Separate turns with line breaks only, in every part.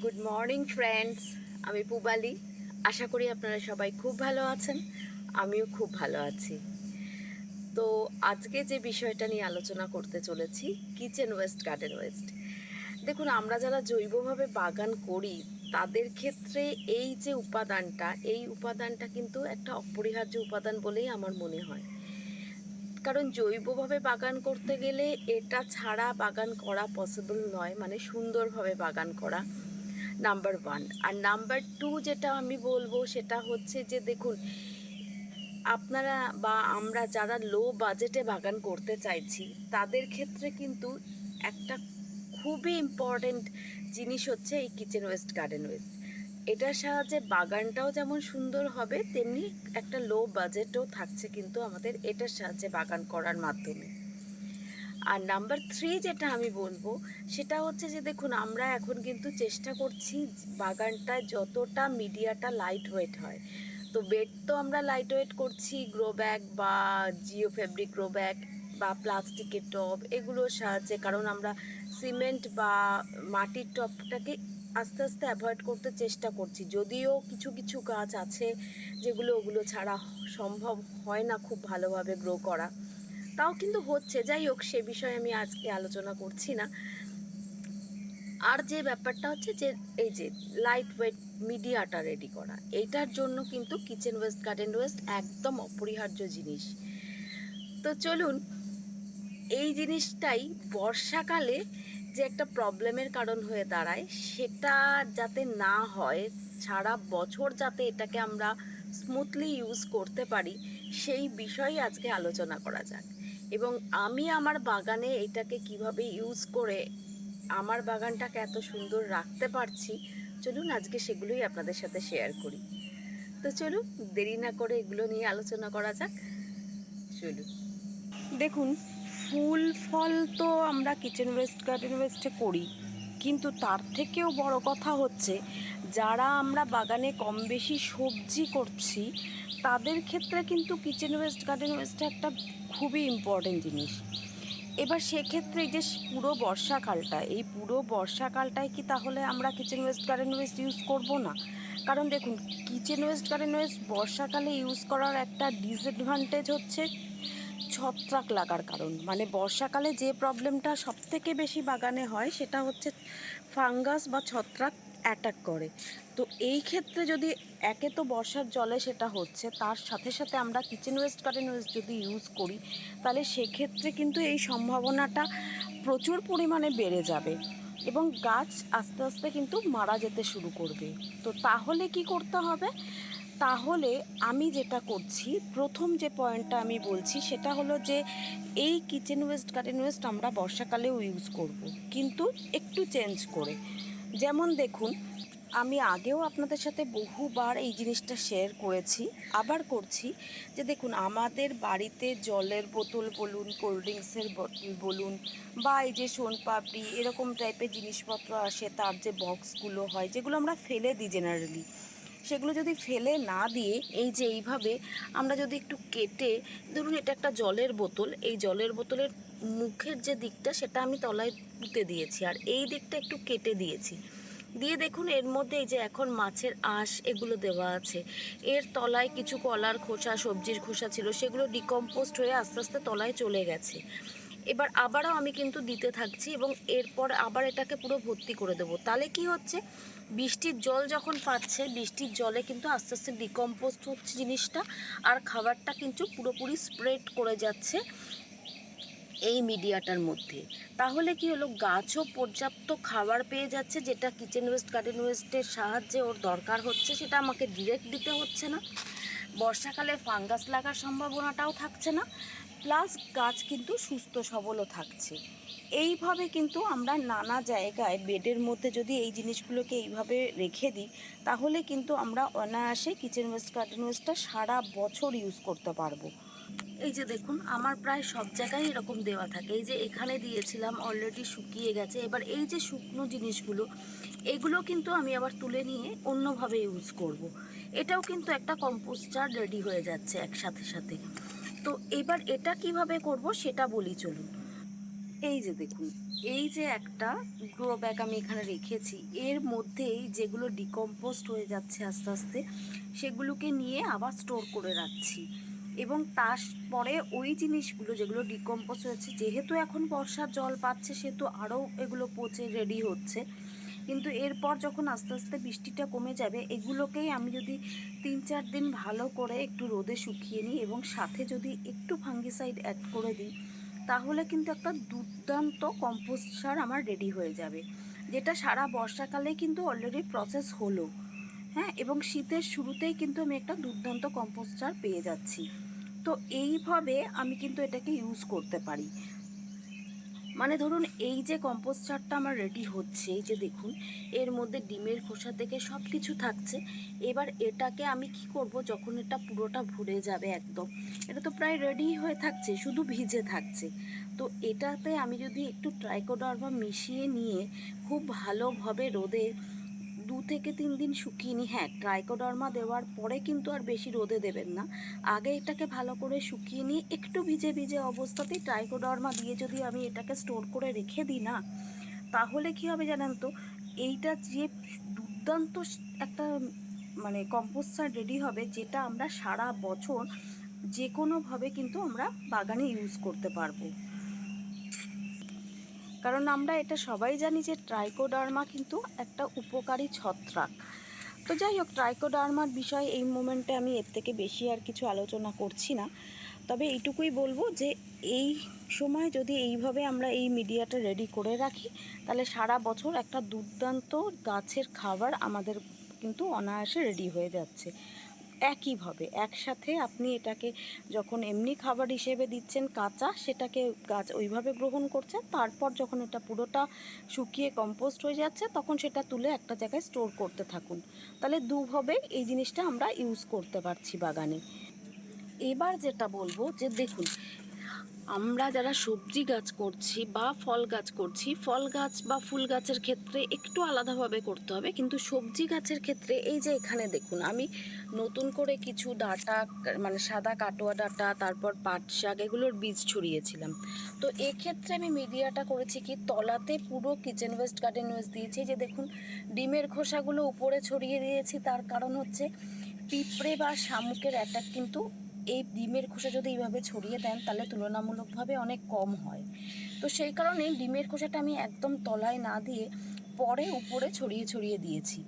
Good morning friends, আমি পুবালি। আশা করি আপনারা সবাই খুব ভালো আছেন। আমিও খুব ভালো আছি। তো আজকে যে বিষয়টা নিয়ে আলোচনা করতে চলেছি, কিচেন ওয়েস্ট, গার্ডেন ওয়েস্ট। দেখুন, আমরা যারা জৈবভাবে বাগান করি তাদের ক্ষেত্রে এই উপাদানটা কিন্তু একটা অপরিহার্য উপাদান বলেই আমার মনে হয়। কারণ জৈবভাবে বাগান করতে গেলে এটা ছাড়া বাগান করা পসিবল নয়, মানে সুন্দরভাবে বাগান করা, নাম্বার ওয়ান। আর নাম্বার টু যেটা আমি বলবো সেটা হচ্ছে যে দেখুন, আপনারা বা আমরা যারা লো বাজেটে বাগান করতে চাইছি তাদের ক্ষেত্রে কিন্তু একটা খুবই ইম্পর্টেন্ট জিনিস হচ্ছে এই কিচেন ওয়েস্ট, গার্ডেন ওয়েস্ট। এটার সাহায্যে বাগানটাও যেমন সুন্দর হবে, তেমনি একটা লো বাজেটও থাকছে কিন্তু আমাদের এটার সাহায্যে বাগান করার মাধ্যমে। আর নাম্বার থ্রি যেটা আমি বলবো সেটা হচ্ছে যে দেখুন, আমরা এখন কিন্তু চেষ্টা করছি বাগানটায় যতটা মিডিয়াটা লাইট ওয়েট হয়। তো বেড তো আমরা লাইট ওয়েট করছি গ্রো ব্যাগ বা জিও ফেব্রিক গ্রো ব্যাগ বা প্লাস্টিকের টব এগুলোর সাহায্যে, কারণ আমরা সিমেন্ট বা মাটির টবটাকে আস্তে আস্তে অ্যাভয়েড করতে চেষ্টা করছি। যদিও কিছু কিছু গাছ আছে যেগুলো ওগুলো ছাড়া সম্ভব হয় না খুব ভালোভাবে গ্রো করা, তাও কিন্তু হচ্ছে। যাই হোক, সে বিষয়ে আমি আজকে আলোচনা করছি না। আর যে ব্যাপারটা হচ্ছে যে এই যে লাইট ওয়েট মিডিয়াটা রেডি করা, এইটার জন্য কিন্তু কিচেন ওয়েস্ট, গার্ডেন ওয়েস্ট একদম অপরিহার্য জিনিস। তো চলুন, এই জিনিসটাই বর্ষাকালে যে একটা প্রবলেমের কারণ হয়ে দাঁড়ায় সেটা যাতে না হয়, সারা বছর যাতে এটাকে আমরা স্মুথলি ইউজ করতে পারি, সেই বিষয়ে আজকে আলোচনা করা যাক। এবং আমি আমার বাগানে এটাকে কিভাবে ইউজ করে আমার বাগানটাকে এত সুন্দর রাখতে পারছি, চলুন আজকে সেগুলোই আপনাদের সাথে শেয়ার করি। তো চলুন, দেরি না করে এগুলো নিয়ে আলোচনা করা যাক। চলুন। দেখুন, ফুল ফল তো আমরা কিচেন ওয়েস্ট, গার্ডেন ওয়েস্টে করি, কিন্তু তার থেকেও বড় কথা হচ্ছে যারা আমরা বাগানে কম বেশি সবজি করছি তাদের ক্ষেত্রে কিন্তু কিচেন ওয়েস্ট, গার্ডেন ওয়েস্টটা একটা খুবই ইম্পর্টেন্ট জিনিস। এবার সেক্ষেত্রে এই যে পুরো বর্ষাকালটায় কি তাহলে আমরা kitchen West, garden West use করব না? কারণ দেখুন, কিচেন ওয়েস্ট, গার্ডেন ওয়েস্ট বর্ষাকালে ইউজ করার একটা ডিসঅ্যাডভান্টেজ হচ্ছে ছত্রাক লাগার কারণ। মানে বর্ষাকালে যে প্রবলেমটা সবথেকে বেশি বাগানে হয় সেটা হচ্ছে ফাঙ্গাস বা ছত্রাক অ্যাটাক করে। তো এই ক্ষেত্রে যদি একে তো বর্ষার জলে সেটা হচ্ছে, তার সাথে সাথে আমরা কিচেন ওয়েস্ট, গার্ডেন ওয়েস্ট যদি ইউজ করি তাহলে সেক্ষেত্রে কিন্তু এই সম্ভাবনাটা প্রচুর পরিমাণে বেড়ে যাবে এবং গাছ আস্তে আস্তে কিন্তু মারা যেতে শুরু করবে। তো তাহলে কি করতে হবে? তাহলে আমি যেটা করছি, প্রথম যে পয়েন্টটা আমি বলছি সেটা হলো যে এই কিচেন ওয়েস্ট, গার্ডেন ওয়েস্ট আমরা বর্ষাকালেও ইউজ করব, কিন্তু একটু চেঞ্জ করে। যেমন দেখুন, আমি আগেও আপনাদের সাথে বহুবার এই জিনিসটা শেয়ার করেছি, আবার করছি, যে দেখুন আমাদের বাড়িতে জলের বোতল বলুন, কোল্ড ড্রিঙ্কসের বোতল বলুন, বা এই যে সোনপাপড়ি এরকম টাইপের জিনিসপত্র আসে, তার যে বক্সগুলো হয় যেগুলো আমরা ফেলে দিই জেনারেলি, সেগুলো যদি ফেলে না দিয়ে এই যে এইভাবে আমরা যদি একটু কেটে, ধরুন এটা একটা জলের বোতল, এই জলের বোতলের মুখের যে দিকটা সেটা আমি তলায় পুঁতে দিয়েছি আর এই দিকটা একটু কেটে দিয়েছি, দিয়ে দেখুন এর মধ্যে এই যে এখন মাছের আঁশ এগুলো দেওয়া আছে, এর তলায় কিছু কলার খোসা, সবজির খোসা ছিল, সেগুলো ডিকম্পোস্ট হয়ে আস্তে আস্তে তলায় চলে গেছে। এবার আবারও আমি কিন্তু দিতে থাকছি এবং এরপর আবার এটাকে পুরো ভর্তি করে দেবো। তাহলে কি হচ্ছে, বৃষ্টির জল যখন পাচ্ছে, বৃষ্টির জলে কিন্তু আস্তে আস্তে ডিকম্পোস্ট হচ্ছে জিনিসটা, আর খাবারটা কিন্তু পুরোপুরি স্প্রেড করে যাচ্ছে এই মিডিয়াটার মধ্যে। তাহলে কি হলো, গাছও পর্যাপ্ত খাবার পেয়ে যাচ্ছে, যেটা কিচেন ওয়েস্ট, গার্ডেন ওয়েস্টের সাহায্যে ওর দরকার হচ্ছে, সেটা আমাকে ডিরেক্ট দিতে হচ্ছে না। বর্ষাকালে ফাঙ্গাস লাগার সম্ভাবনাটাও থাকছে না, প্লাস গাছ কিন্তু সুস্থ সবলও থাকছে। এইভাবে কিন্তু আমরা নানা জায়গায় বেডের মধ্যে যদি এই জিনিসগুলোকে এইভাবে রেখে দিই তাহলে কিন্তু আমরা অনায়াসে কিচেন ওয়েস্ট, গার্ডেন ওয়েস্টটা সারা বছর ইউজ করতে পারবো। এই যে দেখুন, আমার প্রায় সব জায়গায় এরকম দেওয়া থাকে। এই যে এখানে দিয়েছিলাম, অলরেডি শুকিয়ে গেছে। এবার এই যে শুকনো জিনিসগুলো, এগুলো কিন্তু আমি আবার তুলে নিয়ে অন্যভাবে ইউজ করব। এটাও কিন্তু একটা কম্পোস্টার রেডি হয়ে যাচ্ছে একসাথে সাথে। তো এবার এটা কিভাবে করব সেটা বলি চলুন। এই যে দেখুন, এই যে একটা গ্রো ব্যাগ আমি এখানে রেখেছি, এর মধ্যেই যেগুলো ডিকম্পোস্ট হয়ে যাচ্ছে আস্তে আস্তে সেগুলোকে নিয়ে আবার স্টোর করে রাখছি। এবং তারপরে ওই জিনিসগুলো যেগুলো ডিকম্পোস্ট হয়েছে, যেহেতু এখন বর্ষার জল পাচ্ছে সেহেতু আরও এগুলো পচে রেডি হচ্ছে। কিন্তু এরপর যখন আস্তে আস্তে বৃষ্টিটা কমে যাবে, এগুলোকেই আমি যদি 3-4 দিন ভালো করে একটু রোদে শুকিয়ে নিই এবং সাথে যদি একটু ফাঙ্গিসাইড অ্যাড করে দিই, তাহলে কিন্তু একটা দুর্দান্ত কম্পোস্ট সার আমার রেডি হয়ে যাবে, যেটা সারা বর্ষাকালে কিন্তু অলরেডি প্রসেস হলো। হ্যাঁ, এবং শীতের শুরুতেই কিন্তু আমি একটা দুর্দান্ত কম্পোস্ট সার পেয়ে যাচ্ছি। তো এইভাবে আমি কিন্তু এটাকে ইউজ করতে পারি। মানে ধরুন, এই যে কম্পোস্ট চারটা আমার রেডি হচ্ছে, এই যে দেখুন, এর মধ্যে ডিমের খোসা থেকে সব কিছু থাকছে। এবার এটাকে আমি কি করব, যখন এটা পুরোটা ভরে যাবে একদম, এটা তো প্রায় রেডি হয়ে থাকছে, শুধু ভিজে থাকছে। তো এটাতে আমি যদি একটু ট্রাইকোডার্মা মিশিয়ে নিয়ে খুব ভালোভাবে রোদে 2 থেকে 3 দিন শুকিয়ে নিই। হ্যাঁ, ট্রাইকোডার্মা দেওয়ার পরে কিন্তু আর বেশি রোদে দেবেন না, আগে এটাকে ভালো করে শুকিয়ে নিয়ে একটু ভিজে ভিজে অবস্থাতেই ট্রাইকোডার্মা দিয়ে যদি আমি এটাকে স্টোর করে রেখে দিই না, তাহলে কি হবে জানেন তো, এইটা যে দুর্দান্ত একটা মানে কম্পোস্ট সার রেডি হবে, যেটা আমরা সারা বছর যে কোনোভাবে কিন্তু আমরা বাগানে ইউজ করতে পারবো। কারণ আমরা এটা সবাই জানি যে ট্রাইকোডার্মা কিন্তু একটা উপকারী ছত্রাক। তো যাই হোক, ট্রাইকোডার্মার বিষয়ে এই মোমেন্টে আমি এর থেকে বেশি আর কিছু আলোচনা করছি না। তবে এইটুকুই বলবো যে এই সময় যদি এইভাবে আমরা এই মিডিয়াটা রেডি করে রাখি, তাহলে সারা বছর একটা দুর্দান্ত গাছের খাবার আমাদের কিন্তু অনায়াসে রেডি হয়ে যাচ্ছে। একইভাবে একসাথে আপনি এটাকে যখন এমনি খাবার হিসেবে দিচ্ছেন কাঁচা, সেটাকে গাছ ওইভাবে গ্রহণ করছে, তারপর যখন এটা পুরোটা শুকিয়ে কম্পোস্ট হয়ে যাচ্ছে তখন সেটা তুলে একটা জায়গায় স্টোর করতে থাকুন। তাহলে দুভাবে এই জিনিসটা আমরা ইউজ করতে পারছি বাগানে। এবার যেটা বলবো যে দেখুন, আমরা যারা সবজি গাছ করছি বা ফল গাছ করছি, ফল গাছ বা ফুল গাছের ক্ষেত্রে একটু আলাদাভাবে করতে হবে, কিন্তু সবজি গাছের ক্ষেত্রে এই যে এখানে দেখুন, আমি নতুন করে কিছু ডাঁটা, মানে সাদা কাটোয়া ডাঁটা, তারপর পাট শাক, এগুলোর বীজ ছড়িয়েছিলাম। তো এক্ষেত্রে আমি মিডিয়াটা করেছি কি, তলাতে পুরো কিচেন ওয়েস্ট, গার্ডেন ওয়েস্ট দিয়েছি। যে দেখুন, ডিমের খোসাগুলো উপরে ছড়িয়ে দিয়েছি, তার কারণ হচ্ছে পিঁপড়ে বা শামুকের অ্যাটাক কিন্তু এই ডিমের খোসা যদি এইভাবে ছড়িয়ে দেন তাহলে তুলনামূলকভাবে অনেক কম হয়। তো সেই কারণে ডিমের খোসাটা আমি একদম তলায় না দিয়ে পরে উপরে ছড়িয়ে ছড়িয়ে দিয়েছি।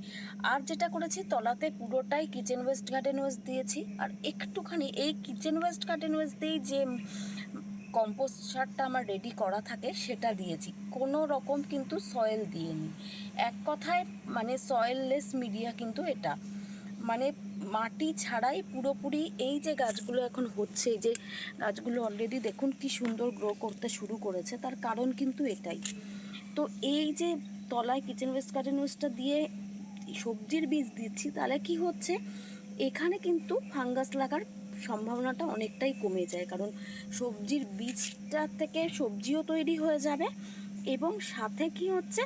আর যেটা করেছি, তলাতে পুরোটাই কিচেন ওয়েস্ট, গার্ডেন ওয়েস্ট দিয়েছি, আর একটুখানি এই কিচেন ওয়েস্ট, গার্ডেন ওয়েস্ট দিয়েই যে কম্পোস্ট সারটা আমার রেডি করা থাকে সেটা দিয়েছি, কোনো রকম কিন্তু সয়েল দিইনি। এক কথায় মানে সয়েললেস মিডিয়া কিন্তু এটা, মানে মাটি ছাড়াই পুরোপুরি। এই যে গাছগুলো এখন হচ্ছে, এই যে গাছগুলো অলরেডি দেখুন কি সুন্দর গ্রো করতে শুরু করেছে, তার কারণ কিন্তু এটাই। তো এই যে তলায় কিচেন ওয়েস্ট, গার্ডেন ওয়েস্টটা দিয়ে সবজির বীজ দিচ্ছি, তাহলে কি হচ্ছে, এখানে কিন্তু ফাঙ্গাস লাগার সম্ভাবনাটা অনেকটাই কমে যায়, কারণ সবজির বীজটা থেকে সবজিও তৈরি হয়ে যাবে। এবং সাথে কি হচ্ছে,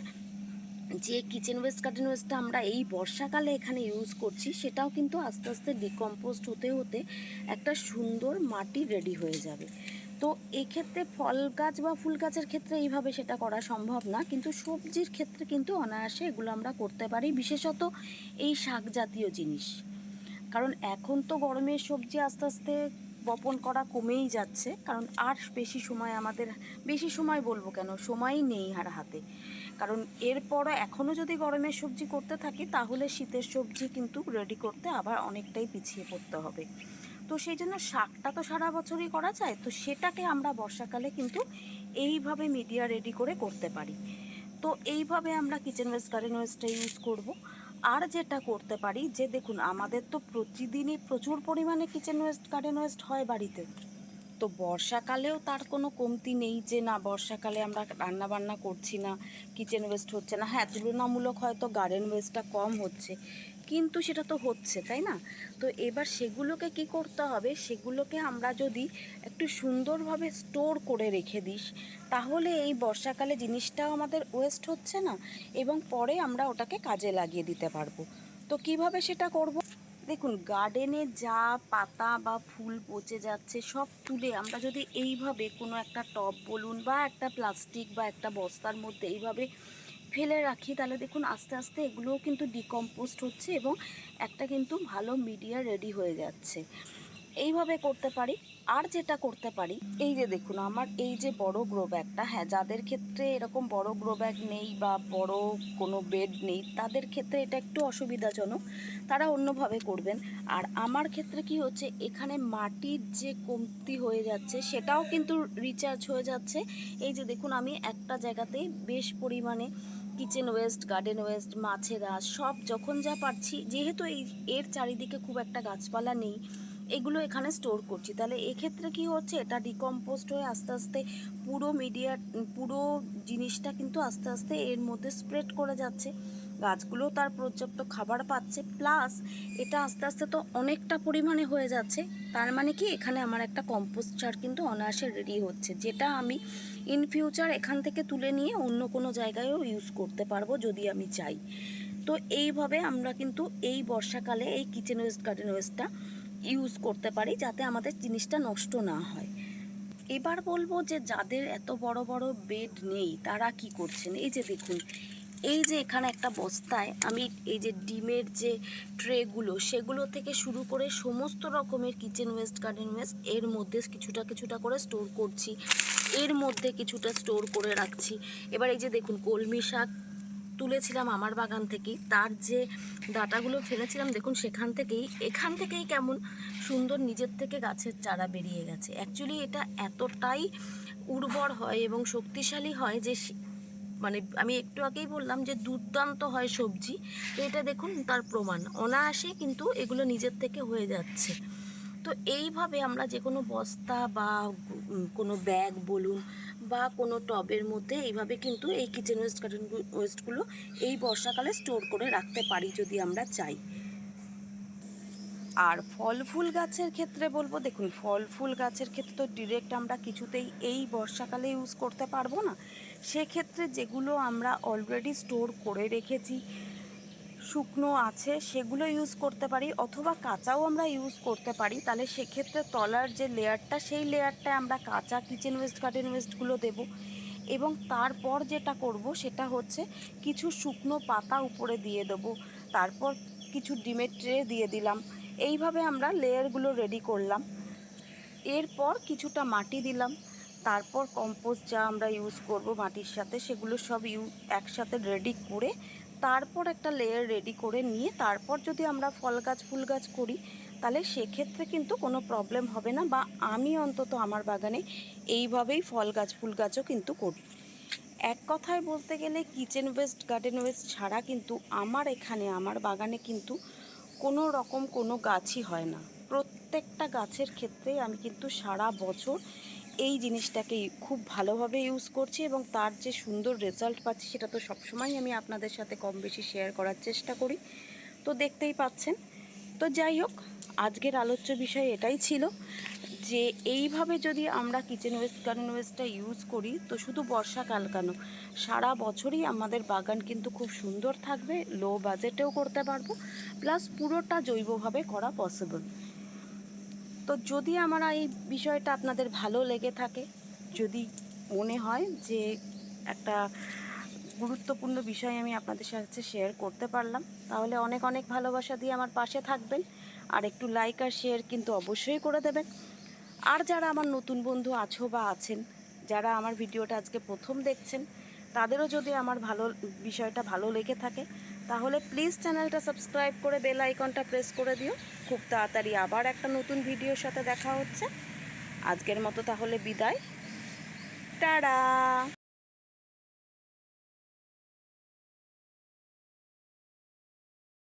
যে কিচেন ওয়েস্ট, গার্ডেন ওয়েস্টটা আমরা এই বর্ষাকালে এখানে ইউজ করছি, সেটাও কিন্তু আস্তে আস্তে ডিকম্পোস্ট হতে হতে একটা সুন্দর মাটি রেডি হয়ে যাবে। তো এক্ষেত্রে ফল গাছ বা ফুল গাছের ক্ষেত্রে এইভাবে সেটা করা সম্ভব না, কিন্তু সবজির ক্ষেত্রে কিন্তু অনায়াসে এগুলো আমরা করতে পারি, বিশেষত এই শাক জাতীয় জিনিস। কারণ এখন তো গরমের সবজি আস্তে আস্তে বপন করা কমেই যাচ্ছে, কারণ আর বেশি সময় আমাদের, বেশি সময় বলবো কেন, সময়ই নেই আর হাতে। কারণ এরপরও এখনও যদি গরমের সবজি করতে থাকি, তাহলে শীতের সবজি কিন্তু রেডি করতে আবার অনেকটাই পিছিয়ে পড়তে হবে। তো সেই জন্য শাকটা তো সারা বছরই করা যায়, তো সেটাকে আমরা বর্ষাকালে কিন্তু এইভাবে মিডিয়া রেডি করে করতে পারি। তো এইভাবে আমরা কিচেন ওয়েস্ট, গার্ডেন ওয়েস্টটা ইউজ করব। আর যেটা করতে পারি, যে দেখুন, আমাদের তো প্রতিদিনই প্রচুর পরিমাণে কিচেন ওয়েস্ট, গার্ডেন ওয়েস্ট হয় বাড়িতে। তো বর্ষাকালেও তার কোনো কমতি নেই যে না বর্ষাকালে আমরা রান্না বান্না করছি না, কিচেন ওয়েস্ট হচ্ছে না। হ্যাঁ, তুলনামূলক হয়তো গার্ডেন ওয়েস্টটা কম হচ্ছে, কিন্তু সেটা তো হচ্ছে, তাই না? তো এবার সেগুলোকে কি করতে হবে, সেগুলোকে আমরা যদি একটু সুন্দরভাবে স্টোর করে রেখে দিস, তাহলে এই বর্ষাকালে জিনিসটাও আমাদের ওয়েস্ট হচ্ছে না, এবং পরে আমরা ওটাকে কাজে লাগিয়ে দিতে পারবো। তো কিভাবে সেটা করব? দেখুন গার্ডেনে যা পাতা বা ফুল পচে যাচ্ছে সব তুলে আমরা যদি এইভাবে কোনো একটা টব বলুন বা একটা প্লাস্টিক বা একটা বস্তার মধ্যে এইভাবে ফেলে রাখি, তাহলে দেখুন আস্তে আস্তে এগুলোও কিন্তু ডিকম্পোস্ট হচ্ছে এবং একটা কিন্তু ভালো মিডিয়া রেডি হয়ে যাচ্ছে। এইভাবে করতে পারি। আর যেটা করতে পারি, এই যে দেখুন আমার এই যে বড় গ্রো ব্যাগটা, হ্যাঁ যাদের ক্ষেত্রে এরকম বড় গ্রো ব্যাগ নেই বা বড় কোনো বেড নেই তাদের ক্ষেত্রে এটা একটু অসুবিধাজনক, তারা অন্যভাবে করবেন। আর আমার ক্ষেত্রে কি হচ্ছে, এখানে মাটির যে কমতি হয়ে যাচ্ছে সেটাও কিন্তু রিচার্জ হয়ে যাচ্ছে। এই যে দেখুন আমি একটা জায়গাতেই বেশ পরিমাণে কিচেন ওয়েস্ট, গার্ডেন ওয়েস্ট, মাছের আঁশ সব যখন যা পাচ্ছি, যেহেতু এর চারিদিকে খুব একটা গাছপালা নেই, এগুলো এখানে স্টোর করছি। তাহলে এক্ষেত্রে কি হচ্ছে, এটা ডিকম্পোস্ট হয়ে আস্তে আস্তে পুরো জিনিসটা কিন্তু আস্তে আস্তে এর মধ্যে স্প্রেড করে যাচ্ছে, গাছগুলো তার পর্যাপ্ত খাবার পাচ্ছে, প্লাস এটা আস্তে আস্তে তো অনেকটা পরিমাণে হয়ে যাচ্ছে। তার মানে কি এখানে আমার একটা কম্পোস্ট সার কিন্তু অনায়াসে রেডি হচ্ছে, যেটা আমি ইন ফিউচার এখান থেকে তুলে নিয়ে অন্য কোনো জায়গায়ও ইউজ করতে পারবো যদি আমি চাই। তো এইভাবে আমরা কিন্তু এই বর্ষাকালে এই কিচেন ওয়েস্ট, গার্ডেন ওয়েস্টটা ইউজ করতে পারি যাতে আমাদের জিনিসটা নষ্ট না হয়। এবার বলবো যে যাদের এত বড় বড় বেড নেই তারা কি করছেন। এই যে দেখুন, এই যে এখানে একটা বস্তায় আমি এই যে ডিমের যে ট্রেগুলো সেগুলো থেকে শুরু করে সমস্ত রকমের কিচেন ওয়েস্ট, গার্ডেন ওয়েস্ট এর মধ্যে কিছুটা কিছুটা করে স্টোর করছি, এর মধ্যে কিছুটা স্টোর করে রাখছি। এবার এই যে দেখুন কলমি শাক তুলেছিলাম আমার বাগান থেকেই, তার যে ডাঁটাগুলো ফেলেছিলাম দেখুন এখান থেকেই কেমন সুন্দর নিজের থেকে গাছের চারা বেরিয়ে গেছে। অ্যাকচুয়ালি এটা এতটাই উর্বর হয় এবং শক্তিশালী হয় যে মানে আমি একটু আগেই বললাম যে দুর্দান্ত হয় সবজি, তো এটা দেখুন তার প্রমাণ, অনায়াসে কিন্তু এগুলো নিজের থেকে হয়ে যাচ্ছে। তো এইভাবে আমরা যে কোনো বস্তা বা কোনো ব্যাগ বলুন বা কোনো টবের মধ্যে এইভাবে কিন্তু এই কিচেন ওয়েস্ট, গার্ডেন ওয়েস্টগুলো এই বর্ষাকালে স্টোর করে রাখতে পারি যদি আমরা চাই। আর ফল ফুল গাছের ক্ষেত্রে বলবো, দেখুন ফল ফুল গাছের ক্ষেত্রে তো ডিরেক্ট আমরা কিছুতেই এই বর্ষাকালে ইউজ করতে পারবো না। সেক্ষেত্রে যেগুলো আমরা অলরেডি স্টোর করে রেখেছি, শুকনো আছে, সেগুলো ইউজ করতে পারি, অথবা কাঁচাও আমরা ইউজ করতে পারি। তাহলে সেক্ষেত্রে তলার যে লেয়ারটা, সেই লেয়ারটায় আমরা কাঁচা কিচেন ওয়েস্ট, গার্ডেন ওয়েস্টগুলো দেবো এবং তারপর যেটা করব সেটা হচ্ছে কিছু শুকনো পাতা উপরে দিয়ে দেবো, তারপর কিছু ডিমের ট্রে দিয়ে দিলাম। এইভাবে আমরা লেয়ারগুলো রেডি করলাম। এরপর কিছুটা মাটি দিলাম, তারপর কম্পোস্ট যা আমরা ইউজ করব মাটির সাথে সেগুলো সব একসাথে রেডি করে তারপর একটা লেয়ার রেডি করে নিয়ে তারপর যদি আমরা ফল গাছ ফুল গাছ করি, তাহলে সেক্ষেত্রে কিন্তু কোনো প্রবলেম হবে না, বা আমি অন্তত আমার বাগানে এইভাবেই ফল গাছ ফুল গাছও কিন্তু করি। এক কথায় বলতে গেলে কিচেন ওয়েস্ট, গার্ডেন ওয়েস্ট ছাড়া কিন্তু আমার এখানে আমার বাগানে কিন্তু কোনো রকম কোনো গাছই হয় না। প্রত্যেকটা গাছের ক্ষেত্রে আমি কিন্তু সারা বছর এই জিনিসটাকে খুব ভালোভাবে ইউজ করছি এবং তার যে সুন্দর রেজাল্ট পাচ্ছি সেটা তো সবসময় আমি আপনাদের সাথে কম বেশি শেয়ার করার চেষ্টা করি, তো দেখতেই পাচ্ছেন। তো যাই হোক, আজকের আলোচ্য বিষয় এটাই ছিল যে এইভাবে যদি আমরা কিচেন ওয়েস্ট, গার্ডেন ওয়েস্টটা ইউজ করি তো শুধু বর্ষাকাল কেন, সারা বছরই আমাদের বাগান কিন্তু খুব সুন্দর থাকবে, লো বাজেটেও করতে পারবো, প্লাস পুরোটা জৈবভাবে করা পসিবল। তো যদি আমার এই বিষয়টা আপনাদের ভালো লেগে থাকে, যদি মনে হয় যে একটা গুরুত্বপূর্ণ বিষয় আমি আপনাদের সাথে শেয়ার করতে পারলাম, তাহলে অনেক অনেক ভালোবাসা দিয়ে আমার পাশে থাকবেন আর একটু লাইক আর শেয়ার কিন্তু অবশ্যই করে দেবেন। আর যারা আমার নতুন বন্ধু আছো বা আছেন, যারা আমার ভিডিওটা আজকে প্রথম দেখছেন, তাদেরও যদি আমার বিষয়টা ভালো লেগে থাকে তাহলে প্লিজ চ্যানেলটা সাবস্ক্রাইব করে বেল আইকনটা প্রেস করে দিও। খুব তাড়াতাড়ি আবার একটা নতুন ভিডিওর সাথে দেখা হচ্ছে। আজকের মতো তাহলে বিদায়, টাটা।